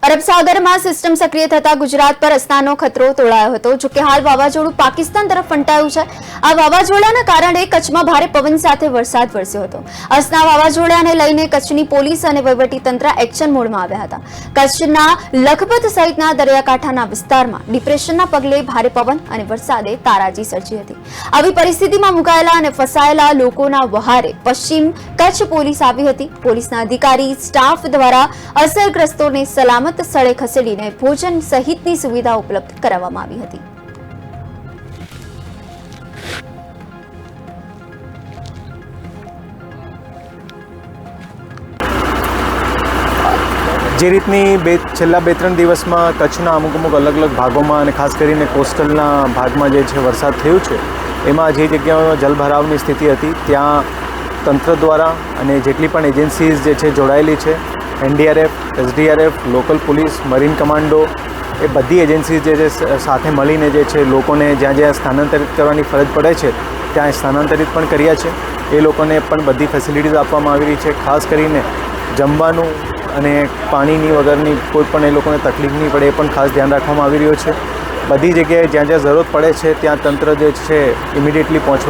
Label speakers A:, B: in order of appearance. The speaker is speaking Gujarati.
A: અરબ સાગરમાં સિસ્ટમ સક્રિય થતા ગુજરાત પર અસનાનો ખતરો તોળાયો હતો। જો કે હાલ વાવાઝોડું પાકિસ્તાન તરફ ફંટાયું છે। આ વાવાઝોડાના કારણે કચ્છમાં ભારે પવન સાથે વરસાદ વરસ્યો હતો। અસના વાવાઝોડાને લઈને કચ્છની પોલીસ અને વહીવટીતંત્ર એક્શન મોડમાં આવ્યા હતા। કચ્છના લખપત સહિતના દરિયાકાંઠાના વિસ્તારમાં ડિપ્રેશનના પગલે ભારે પવન અને વરસાદે તારાજી સર્જી હતી। આવી પરિસ્થિતિમાં મુકાયેલા અને ફસાયેલા લોકોના વહારે પશ્ચિમ કચ્છ પોલીસ આવી હતી। પોલીસના અધિકારી સ્ટાફ દ્વારા અસરગ્રસ્તોને સલામત સ્થળે ખસેડીને ભોજન સહિતની સુવિધા ઉપલબ્ધ કરાવવામાં આવી હતી।
B: જે રીતની છેલ્લા 2-3 દિવસમાં કચ્છના અમુક અલગ ભાગોમાં અને ખાસ કરીને કોસ્ટલના ભાગમાં જે છે વરસાદ થયો છે, એમાં જે જગ્યાઓમાં જલભરાવની સ્થિતિ હતી ત્યાં તંત્ર દ્વારા અને જેટલી પણ એજન્સીઝ જે છે જોડાયેલી છે, NDRF, SDRF, local police, marine commando, એ બધી એજન્સીઝ જે છે સાથે મળીને જે છે લોકોને જ્યાં જ્યાં સ્થાનાંતરિત કરવાની ફરજ પડે છે ત્યાં સ્થાનાંતરિત પણ કર્યા છે। એ લોકોને પણ બધી ફેસિલિટીઝ આપવામાં આવી રહી છે। ખાસ કરીને જમવાનું અને પાણીની વગરની કોઈ પણ એ લોકોને તકલીફ નહીં પડે એ પણ ખાસ ધ્યાન રાખવામાં આવી રહ્યું છે। બધી જગ્યાએ જ્યાં જ્યાં જરૂરત પડે છે ત્યાં તંત્ર જે છે ઇમિડિયેટલી પહોંચવા